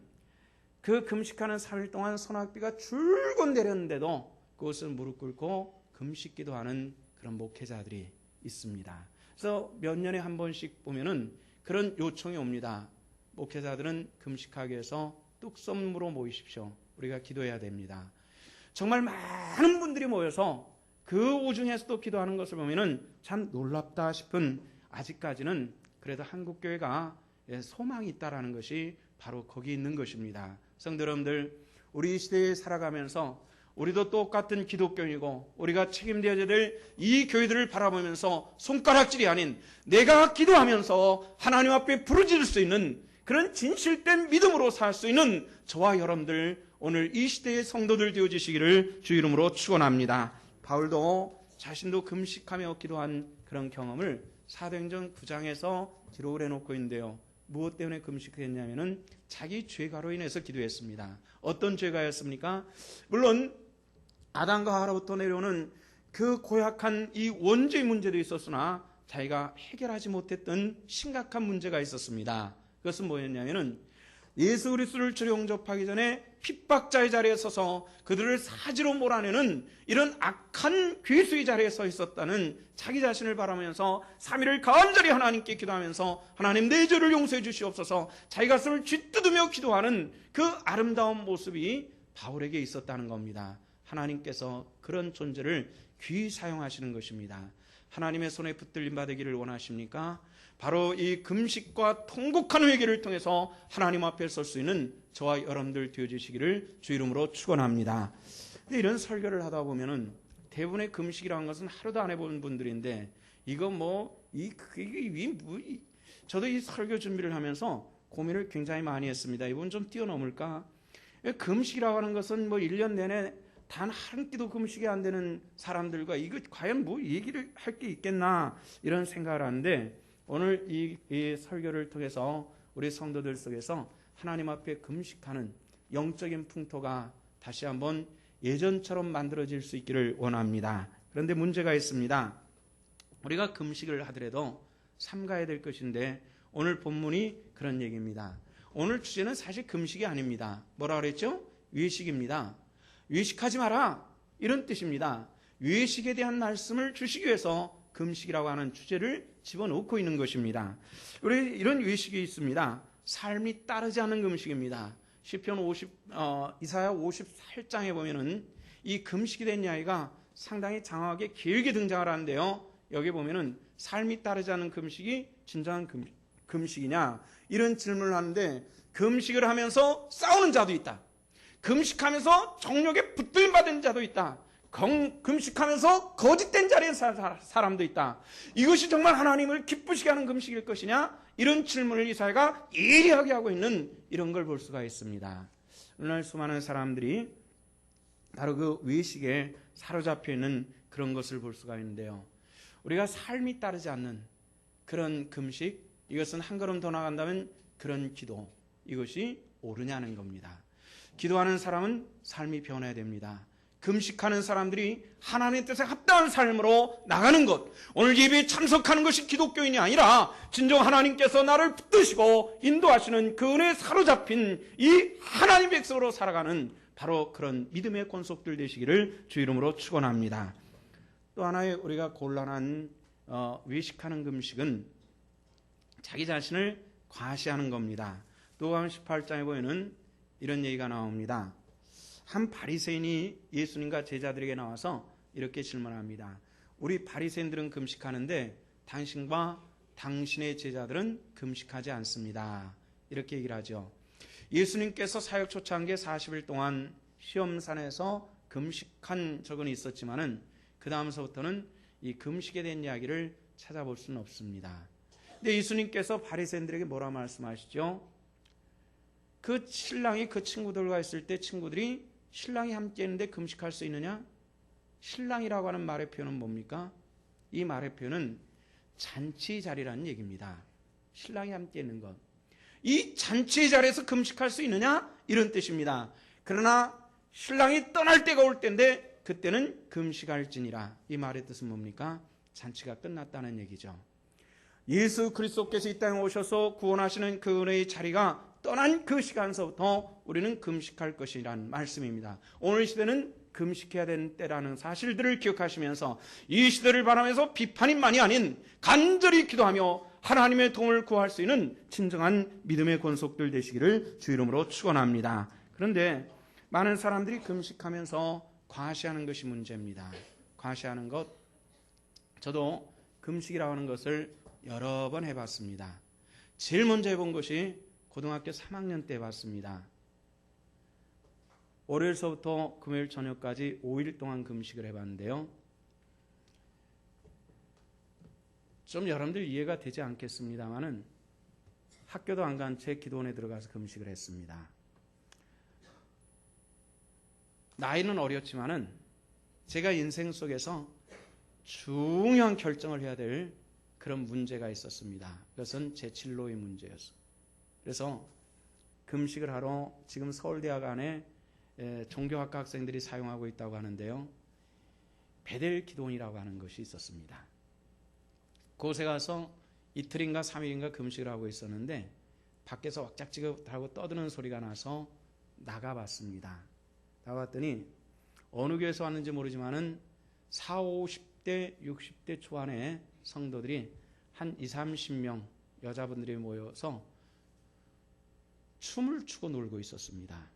그 금식하는 3일 동안 소낙비가 줄곧 내렸는데도 그것을 무릎 꿇고 금식 기도하는 그런 목회자들이 있습니다. 그래서 몇 년에 한 번씩 보면은 그런 요청이 옵니다. 목회자들은 금식하기 위해서 뚝섬으로 모이십시오. 우리가 기도해야 됩니다. 정말 많은 분들이 모여서 그 우중에서도 기도하는 것을 보면은 참 놀랍다 싶은, 아직까지는 그래도 한국교회가 소망이 있다라는 것이 바로 거기 있는 것입니다. 성도 여러분들, 우리 이 시대에 살아가면서 우리도 똑같은 기독교인이고 우리가 책임져야 될 이 교회들을 바라보면서 손가락질이 아닌 내가 기도하면서 하나님 앞에 부르짖을 수 있는 그런 진실된 믿음으로 살 수 있는 저와 여러분들, 오늘 이 시대의 성도들 되어주시기를 주 이름으로 축원합니다. 바울도 자신도 금식하며 기도한 그런 경험을 사도행전 9장에서 기록을 해놓고 있는데요. 무엇 때문에 금식했냐면은 자기 죄가로 인해서 기도했습니다. 어떤 죄가였습니까? 물론 아담과 하와로부터 내려오는 그 고약한 이 원죄의 문제도 있었으나 자기가 해결하지 못했던 심각한 문제가 있었습니다. 그것은 뭐였냐면은 예수 그리스도를 주로 영접하기 전에 핍박자의 자리에 서서 그들을 사지로 몰아내는 이런 악한 괴수의 자리에 서 있었다는 자기 자신을 바라면서 3일을 간절히 하나님께 기도하면서 하나님 내 죄를 용서해 주시옵소서, 자기 가슴을 쥐뜯으며 기도하는 그 아름다운 모습이 바울에게 있었다는 겁니다. 하나님께서 그런 존재를 귀히 사용하시는 것입니다. 하나님의 손에 붙들림 받으기를 원하십니까? 바로 이 금식과 통곡하는 회개를 통해서 하나님 앞에 설 수 있는 저와 여러분들 되어주시기를 주 이름으로 축원합니다. 이런 설교를 하다 보면은 대부분의 금식이라는 것은 하루도 안 해본 분들인데 이거 저도 이 설교 준비를 하면서 고민을 굉장히 많이 했습니다. 이분 좀 뛰어넘을까? 금식이라고 하는 것은 1년 내내 단 한 끼도 금식이 안 되는 사람들과 이거 과연 얘기를 할 게 있겠나, 이런 생각을 하는데 오늘 이 설교를 통해서 우리 성도들 속에서 하나님 앞에 금식하는 영적인 풍토가 다시 한번 예전처럼 만들어질 수 있기를 원합니다. 그런데 문제가 있습니다. 우리가 금식을 하더라도 삼가야 될 것인데 오늘 본문이 그런 얘기입니다. 오늘 주제는 사실 금식이 아닙니다. 뭐라 그랬죠? 외식입니다. 외식하지 마라, 이런 뜻입니다. 외식에 대한 말씀을 주시기 위해서 금식이라고 하는 주제를 집어넣고 있는 것입니다. 우리 이런 외식이 있습니다. 삶이 따르지 않는 금식입니다. 시편 이사야 58장에 보면은 이 금식에 대한 이야기가 상당히 장황하게 길게 등장을 하는데요. 여기 보면은 삶이 따르지 않는 금식이 진정한 금식이냐, 이런 질문을 하는데, 금식을 하면서 싸우는 자도 있다. 금식하면서 정욕에 붙들림 받은 자도 있다. 금식하면서 거짓된 자리에 사람도 있다. 이것이 정말 하나님을 기쁘시게 하는 금식일 것이냐? 이런 질문을 이사야가 예리하게 하고 있는 이런 걸 볼 수가 있습니다. 오늘 수많은 사람들이 바로 그 외식에 사로잡혀 있는 그런 것을 볼 수가 있는데요. 우리가 삶이 따르지 않는 그런 금식, 이것은 한 걸음 더 나간다면 그런 기도, 이것이 옳으냐는 겁니다. 기도하는 사람은 삶이 변해야 됩니다. 금식하는 사람들이 하나님의 뜻에 합당한 삶으로 나가는 것, 오늘 예배에 참석하는 것이 기독교인이 아니라 진정 하나님께서 나를 붙드시고 인도하시는 그 은혜에 사로잡힌 이 하나님 백성으로 살아가는 바로 그런 믿음의 권속들 되시기를 주 이름으로 축원합니다. 또 하나의 우리가 곤란한 외식하는 금식은 자기 자신을 과시하는 겁니다. 누가복음 18장에 보면은 이런 얘기가 나옵니다. 한 바리새인이 예수님과 제자들에게 나와서 이렇게 질문합니다. 우리 바리새인들은 금식하는데 당신과 당신의 제자들은 금식하지 않습니다. 이렇게 얘기를 하죠. 예수님께서 사역 초창기에 40일 동안 시험산에서 금식한 적은 있었지만은 그 다음서부터는 이 금식에 대한 이야기를 찾아볼 수는 없습니다. 근데 예수님께서 바리새인들에게 뭐라 말씀하시죠? 그 신랑이 그 친구들과 있을 때 친구들이 신랑이 함께 있는데 금식할 수 있느냐? 신랑이라고 하는 말의 표현은 뭡니까? 이 말의 표현은 잔치 자리라는 얘기입니다. 신랑이 함께 있는 것. 이 잔치 자리에서 금식할 수 있느냐? 이런 뜻입니다. 그러나 신랑이 떠날 때가 올 때인데 그때는 금식할지니라. 이 말의 뜻은 뭡니까? 잔치가 끝났다는 얘기죠. 예수 그리스도께서 이 땅에 오셔서 구원하시는 그 은혜의 자리가 떠난 그 시간서부터 우리는 금식할 것이라는 말씀입니다. 오늘 시대는 금식해야 되는 때라는 사실들을 기억하시면서 이 시대를 바라면서 비판이만이 아닌 간절히 기도하며 하나님의 도움을 구할 수 있는 진정한 믿음의 권속들 되시기를 주 이름으로 축원합니다. 그런데 많은 사람들이 금식하면서 과시하는 것이 문제입니다. 과시하는 것, 저도 금식이라고 하는 것을 여러 번 해봤습니다. 제일 먼저 해본 것이 고등학교 3학년 때 해봤습니다. 월요일서부터 금요일 저녁까지 5일 동안 금식을 해봤는데요. 좀 여러분들 이해가 되지 않겠습니다만은 학교도 안 간 채 기도원에 들어가서 금식을 했습니다. 나이는 어렸지만은 제가 인생 속에서 중요한 결정을 해야 될 그런 문제가 있었습니다. 그것은 제 진로의 문제였어요. 그래서 금식을 하러 지금 서울대학 안에 종교학과 학생들이 사용하고 있다고 하는데요. 베델 기도원이라고 하는 것이 있었습니다. 그곳에 가서 이틀인가 3일인가 금식을 하고 있었는데 밖에서 왁작지껄하고 떠드는 소리가 나서 나가봤습니다. 나갔더니 어느 교회에서 왔는지 모르지만은 40, 50대, 60대 초반의 성도들이 한 20, 30명 여자분들이 모여서 춤을 추고 놀고 있었습니다.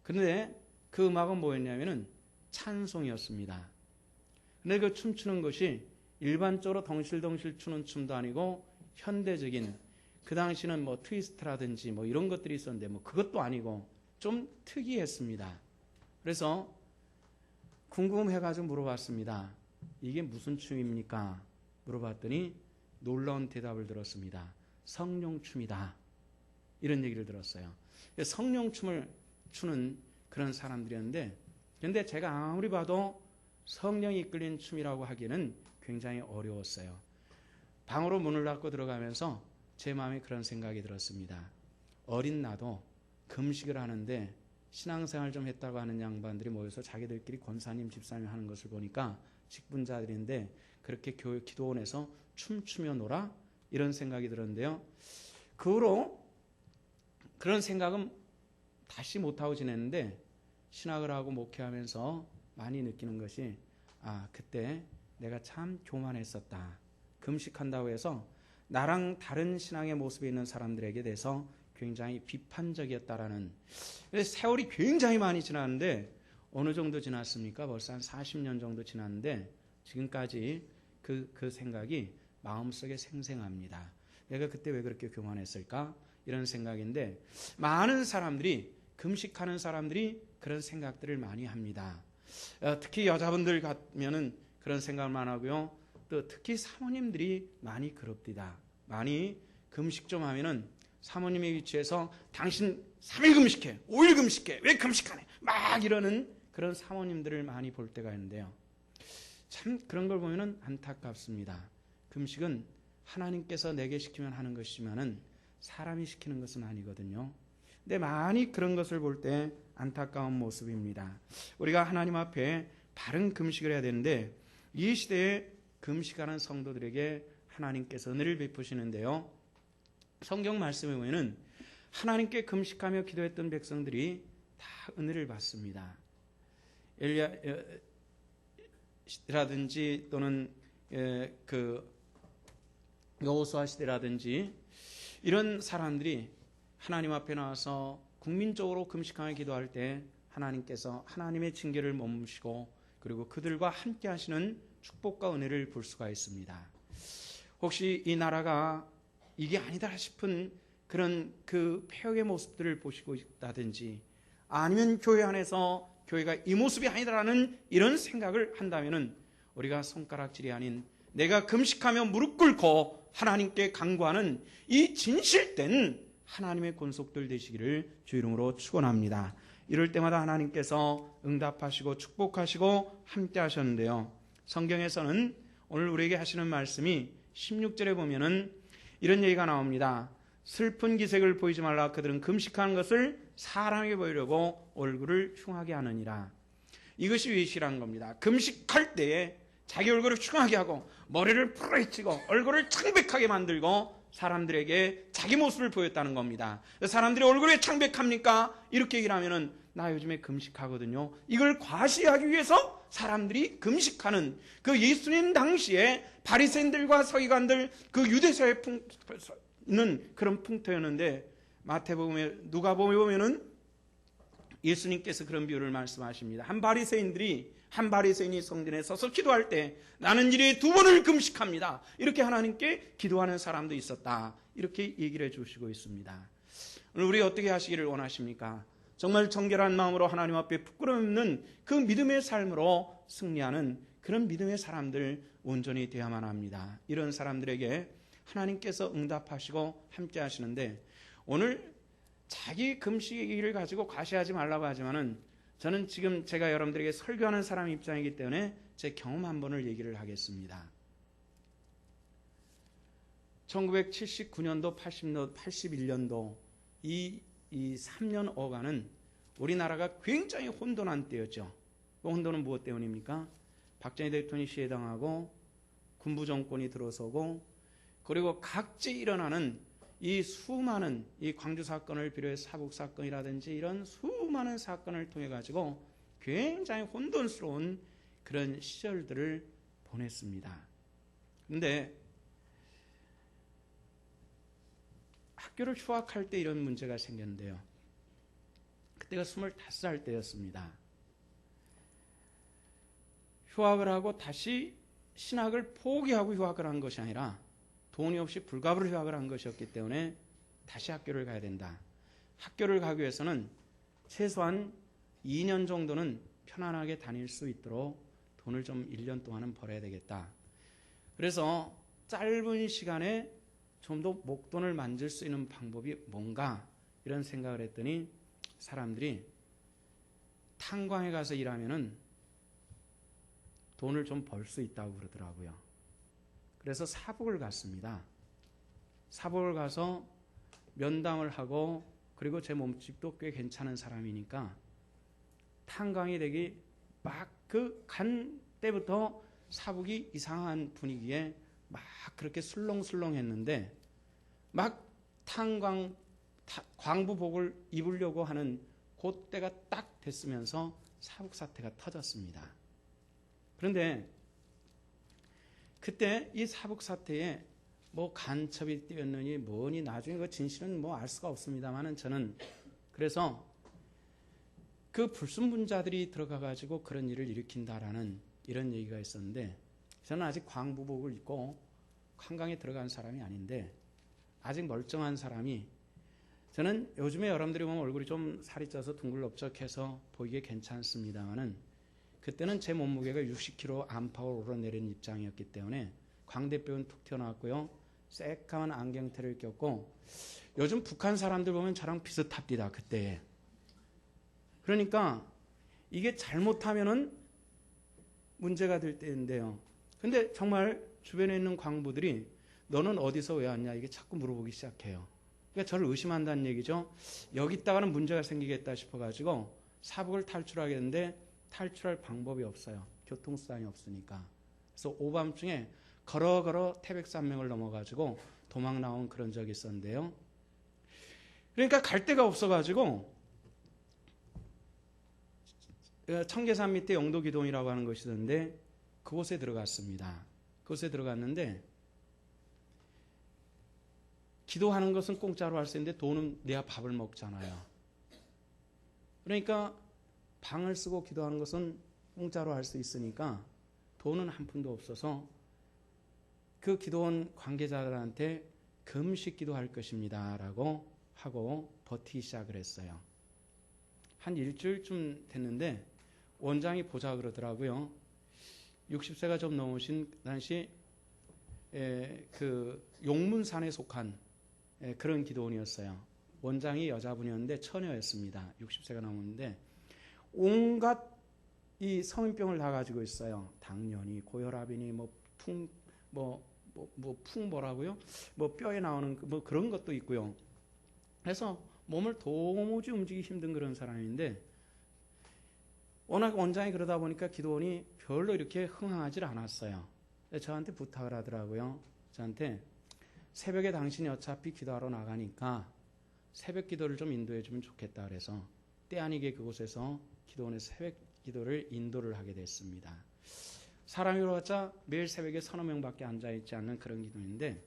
그런데 그 음악은 뭐였냐면은 찬송이었습니다. 근데 그 춤추는 것이 일반적으로 덩실덩실 추는 춤도 아니고 현대적인 그 당시는 뭐 트위스트라든지 뭐 이런 것들이 있었는데 뭐 그것도 아니고 좀 특이했습니다. 그래서 궁금해가지고 물어봤습니다. 이게 무슨 춤입니까? 물어봤더니 놀라운 대답을 들었습니다. 성령춤이다. 이런 얘기를 들었어요. 성령춤을 추는 그런 사람들이었는데 그런데 제가 아무리 봐도 성령이 이끌린 춤이라고 하기에는 굉장히 어려웠어요. 방으로 문을 닫고 들어가면서 제 마음에 그런 생각이 들었습니다. 어린 나도 금식을 하는데 신앙생활 좀 했다고 하는 양반들이 모여서 자기들끼리 권사님, 집사님 하는 것을 보니까 직분자들인데 그렇게 교회 기도원에서 춤추며 놀아? 이런 생각이 들었는데요. 그 후로 그런 생각은 다시 못하고 지냈는데 신학을 하고 목회하면서 많이 느끼는 것이 그때 내가 참 교만했었다. 금식한다고 해서 나랑 다른 신앙의 모습에 있는 사람들에게 대해서 굉장히 비판적이었다라는. 세월이 굉장히 많이 지났는데 어느 정도 지났습니까? 벌써 한 40년 정도 지났는데 지금까지 그 생각이 마음속에 생생합니다. 내가 그때 왜 그렇게 교만했을까? 이런 생각인데 많은 사람들이 금식하는 사람들이 그런 생각들을 많이 합니다. 특히 여자분들 같으면은 그런 생각만 하고요. 또 특히 사모님들이 많이 그럽디다. 많이 금식 좀 하면은 사모님의 위치에서 당신 3일 금식해, 5일 금식해, 왜 금식하네? 막 이러는 그런 사모님들을 많이 볼 때가 있는데요. 참 그런 걸 보면은 안타깝습니다. 금식은 하나님께서 내게 시키면 하는 것이지만은 사람이 시키는 것은 아니거든요. 근데 많이 그런 것을 볼 때 안타까운 모습입니다. 우리가 하나님 앞에 바른 금식을 해야 되는데 이 시대에 금식하는 성도들에게 하나님께서 은혜를 베푸시는데요. 성경 말씀에 보면은 하나님께 금식하며 기도했던 백성들이 다 은혜를 받습니다. 엘리야라든지 또는 그 여호수아 시대라든지 이런 사람들이 하나님 앞에 나와서 국민적으로 금식하며 기도할 때 하나님께서 하나님의 징계를 머무시고 그리고 그들과 함께 하시는 축복과 은혜를 볼 수가 있습니다. 혹시 이 나라가 이게 아니다 싶은 그런 그 폐역의 모습들을 보시고 있다든지 아니면 교회 안에서 교회가 이 모습이 아니다라는 이런 생각을 한다면은 우리가 손가락질이 아닌 내가 금식하며 무릎 꿇고 하나님께 간구하는 이 진실된 하나님의 권속들 되시기를 주 이름으로 축원합니다. 이럴 때마다 하나님께서 응답하시고 축복하시고 함께 하셨는데요. 성경에서는 오늘 우리에게 하시는 말씀이 16절에 보면은 이런 얘기가 나옵니다. 슬픈 기색을 보이지 말라. 그들은 금식하는 것을 사람에게 보이려고 얼굴을 흉하게 하느니라. 이것이 외식이라는 겁니다. 금식할 때에 자기 얼굴을 흉하게 하고 머리를 풀어헤치고 얼굴을 창백하게 만들고 사람들에게 자기 모습을 보였다는 겁니다. 사람들이 얼굴이 왜 창백합니까? 이렇게 얘기를 하면은 나 요즘에 금식하거든요. 이걸 과시하기 위해서 사람들이 금식하는 그 예수님 당시에 바리새인들과 서기관들 그 유대사에 있는 그런 풍토였는데 마태복음에 누가복음에 보면은 예수님께서 그런 비유를 말씀하십니다. 한 바리새인이 성전에 서서 기도할 때 나는 일에 2번을 금식합니다. 이렇게 하나님께 기도하는 사람도 있었다. 이렇게 얘기를 해주시고 있습니다. 오늘 우리 어떻게 하시기를 원하십니까? 정말 정결한 마음으로 하나님 앞에 부끄러움 없는 그 믿음의 삶으로 승리하는 그런 믿음의 사람들 온전히 되어야만 합니다. 이런 사람들에게 하나님께서 응답하시고 함께 하시는데 오늘 자기 금식을 가지고 과시하지 말라고 하지만은 저는 지금 제가 여러분들에게 설교하는 사람 입장이기 때문에 제 경험 한 번을 얘기를 하겠습니다. 1979년도, 80년도, 81년도 이 3년 어간은 우리나라가 굉장히 혼돈한 때였죠. 그 혼돈은 무엇 때문입니까? 박정희 대통령이 시해당하고 군부 정권이 들어서고 그리고 각지 일어나는 이 수많은 이 광주 사건을 비롯해서 사북 사건이라든지 이런 수많은 사건을 통해 가지고 굉장히 혼돈스러운 그런 시절들을 보냈습니다. 그런데 학교를 휴학할 때 이런 문제가 생겼는데요. 그때가 25살 때였습니다. 휴학을 하고 다시 신학을 포기하고 휴학을 한 것이 아니라 돈이 없이 불가불 휴학을 한 것이었기 때문에 다시 학교를 가야 된다. 학교를 가기 위해서는 최소한 2년 정도는 편안하게 다닐 수 있도록 돈을 좀 1년 동안은 벌어야 되겠다. 그래서 짧은 시간에 좀 더 목돈을 만들 수 있는 방법이 뭔가 이런 생각을 했더니 사람들이 탄광에 가서 일하면은 돈을 좀 벌 수 있다고 그러더라고요. 그래서 사북을 갔습니다. 사북을 가서 면담을 하고 그리고 제 몸집도 꽤 괜찮은 사람이니까 탄광이 되기 막 그 간 때부터 사북이 이상한 분위기에 막 그렇게 술렁술렁했는데 막 광부복을 입으려고 하는 그때가 딱 됐으면서 사북 사태가 터졌습니다. 그런데 그때 이 사북 사태에 뭐 간첩이 뛰었느니 뭐니 나중에 그 진실은 뭐 알 수가 없습니다만은 저는 그래서 그 불순분자들이 들어가 가지고 그런 일을 일으킨다라는 이런 얘기가 있었는데 저는 아직 광부복을 입고 한강에 들어간 사람이 아닌데 아직 멀쩡한 사람이 저는 요즘에 여러분들이 보면 얼굴이 좀 살이 쪄서 둥글럽적해서 보이게 괜찮습니다만은 그때는 제 몸무게가 60kg 안팎으로 오르내린 입장이었기 때문에 광대뼈는 툭 튀어나왔고요. 새까만 안경테를 꼈고 요즘 북한 사람들 보면 저랑 비슷합니다. 그때에. 그러니까 이게 잘못하면은 문제가 될 때인데요. 근데 정말 주변에 있는 광부들이 너는 어디서 왜 왔냐 이게 자꾸 물어보기 시작해요. 그러니까 저를 의심한다는 얘기죠. 여기 있다가는 문제가 생기겠다 싶어가지고 사북을 탈출하겠는데 탈출할 방법이 없어요. 교통수단이 없으니까. 그래서 오밤중에 걸어 태백산맥을 넘어가지고 도망 나온 그런 적이 있었는데요. 그러니까 갈 데가 없어가지고 청계산 밑에 영도기동이라고 하는 것이 있는데 그곳에 들어갔습니다. 그곳에 들어갔는데 기도하는 것은 공짜로 할 수 있는데 돈은 내야 밥을 먹잖아요. 그러니까 방을 쓰고 기도하는 것은 공짜로 할 수 있으니까 돈은 한 푼도 없어서 그 기도원 관계자들한테 금식 기도할 것입니다 라고 하고 버티기 시작을 했어요. 한 일주일쯤 됐는데 원장이 보자 그러더라고요. 60세가 좀 넘으신 당시 그 용문산에 속한 그런 기도원이었어요. 원장이 여자분이었는데 처녀였습니다. 60세가 넘었는데 온갖 이 성인병을 다 가지고 있어요. 당뇨니 고혈압이니 뭐라고요? 뭐 뼈에 나오는 뭐 그런 것도 있고요. 그래서 몸을 도무지 움직이기 힘든 그런 사람인데 워낙 원장이 그러다 보니까 기도원이 별로 이렇게 흥황하지 않았어요. 저한테 부탁을 하더라고요. 저한테 새벽에 당신이 어차피 기도하러 나가니까 새벽 기도를 좀 인도해 주면 좋겠다 그래서 때 아니게 그곳에서 기도원에서 새벽 기도를 인도를 하게 됐습니다. 사람이 그러봤자 매일 새벽에 서너 명밖에 앉아있지 않는 그런 기도인데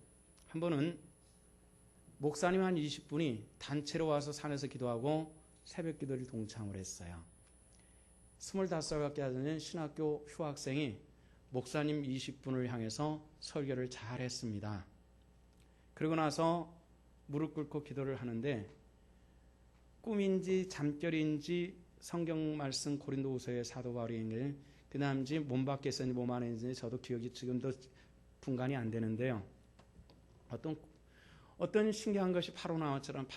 한 번은 목사님 한 20분이 단체로 와서 산에서 기도하고 새벽 기도를 동참을 했어요. 25살밖에 안 되는 신학교 휴학생이 목사님 20분을 향해서 설교를 잘 했습니다. 그러고 나서 무릎 꿇고 기도를 하는데 꿈인지 잠결인지 성경 말씀 고린도후서의 사도 바울의 얘기를 그다음인지 몸 밖에 있었는지 몸 안에 있는지 저도 기억이 지금도 분간이 안 되는데요. 어떤 신기한 것이 파노라마처럼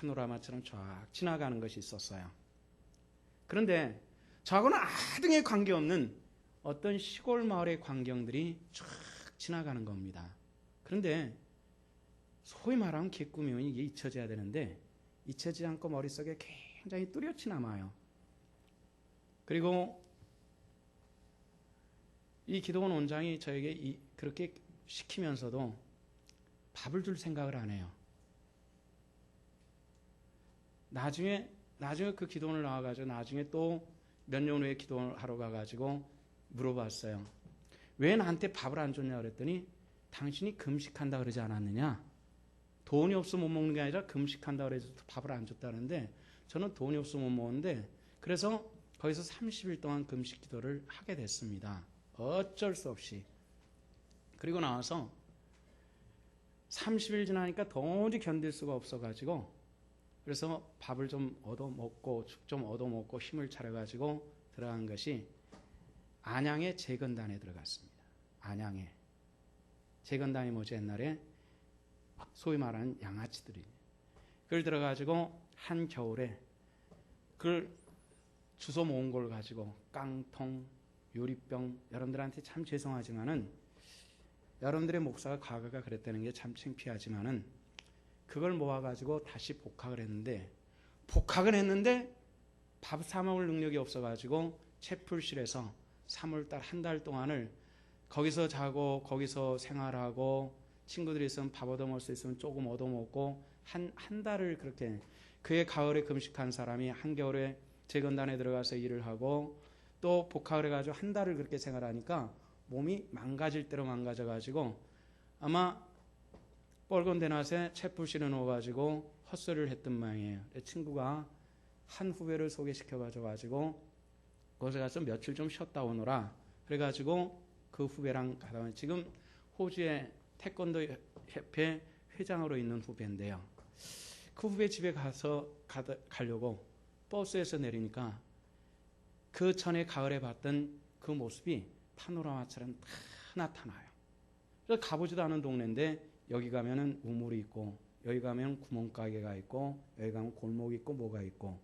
쫙 지나가는 것이 있었어요. 그런데 저하고는 아등에 관계없는 어떤 시골 마을의 광경들이 쫙 지나가는 겁니다. 그런데 소위 말하면 개꿈이면 이게 잊혀져야 되는데 잊혀지지 않고 머릿속에 굉장히 뚜렷이 남아요. 그리고 이 기도원 원장이 저에게 그렇게 시키면서도 밥을 줄 생각을 안 해요. 나중에 그 기도원을 나와가지고 나중에 또 몇 년 후에 기도원을 하러 가가지고 물어봤어요. 왜 나한테 밥을 안 줬냐 그랬더니 당신이 금식한다 그러지 않았느냐? 돈이 없어 못 먹는 게 아니라 금식한다 그래서 밥을 안 줬다는데 저는 돈이 없어 못 먹는데 그래서 거기서 30일 동안 금식 기도를 하게 됐습니다. 어쩔 수 없이. 그리고 나와서 30일 지나니까 도저히 견딜 수가 없어가지고 그래서 밥을 좀 얻어먹고 죽 좀 얻어먹고 힘을 차려가지고 들어간 것이 안양의 재건단에 들어갔습니다. 안양에. 재건단이 뭐지 옛날에 소위 말하는 양아치들이. 그걸 들어가지고 한 겨울에 그걸 주워 모은 걸 가지고 깡통, 요리병 여러분들한테 참 죄송하지만은 여러분들의 목사가 과거가 그랬다는 게 참 창피하지만은 그걸 모아가지고 다시 복학을 했는데 밥 사 먹을 능력이 없어가지고 채플실에서 3월달 한 달 동안을 거기서 자고 거기서 생활하고 친구들이 있으면 밥 얻어먹을 수 있으면 조금 얻어먹고 한 달을 그렇게 그해 가을에 금식한 사람이 한겨울에 재건단에 들어가서 일을 하고 또 복학을 해가지고 한 달을 그렇게 생활하니까 몸이 망가질 대로 망가져가지고 아마 뻘건 대낮에 채플실에 누워가지고 헛소리를 했던 모양이에요. 친구가 한 후배를 소개시켜가지고 거기서 가서 며칠 좀 쉬었다 오너라. 그래가지고 그 후배랑 가다 지금 호주의 태권도 협회 회장으로 있는 후배인데요. 그 후배 집에 가려고 버스에서 내리니까 그 전에 가을에 봤던 그 모습이 파노라마처럼 다 나타나요. 그래서 가보지도 않은 동네인데 여기 가면은 우물이 있고 여기 가면 구멍가게가 있고 여기 가면 골목이 있고 뭐가 있고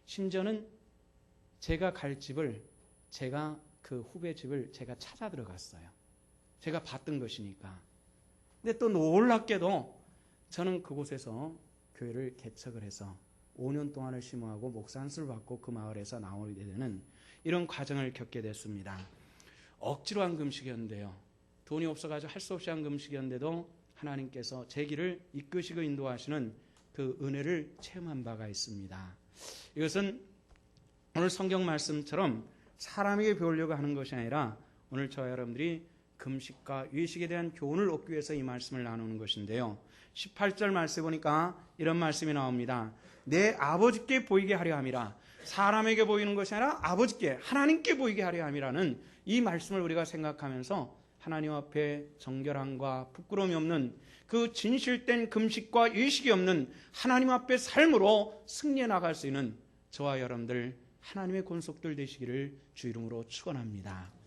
심지어는 제가 갈 집을 제가 그 후배 집을 제가 찾아 들어갔어요. 제가 봤던 것이니까. 근데 또 놀랍게도 저는 그곳에서 교회를 개척을 해서 5년 동안을 심호하고 목사 안수를 받고 그 마을에서 나오게 되는 이런 과정을 겪게 됐습니다. 억지로 한 금식이었는데요. 돈이 없어가지고 할 수 없이 한 금식이었는데도 하나님께서 제 길을 이끄시고 인도하시는 그 은혜를 체험한 바가 있습니다. 이것은 오늘 성경 말씀처럼 사람에게 배우려고 하는 것이 아니라 오늘 저와 여러분들이 금식과 외식에 대한 교훈을 얻기 위해서 이 말씀을 나누는 것인데요. 18절 말씀에 보니까 이런 말씀이 나옵니다. 내 아버지께 보이게 하려 함이라. 사람에게 보이는 것이 아니라 아버지께, 하나님께 보이게 하려 함이라는 이 말씀을 우리가 생각하면서 하나님 앞에 정결함과 부끄러움이 없는 그 진실된 금식과 외식이 없는 하나님 앞에 삶으로 승리해 나갈 수 있는 저와 여러분들 하나님의 권속들 되시기를 주 이름으로 축원합니다.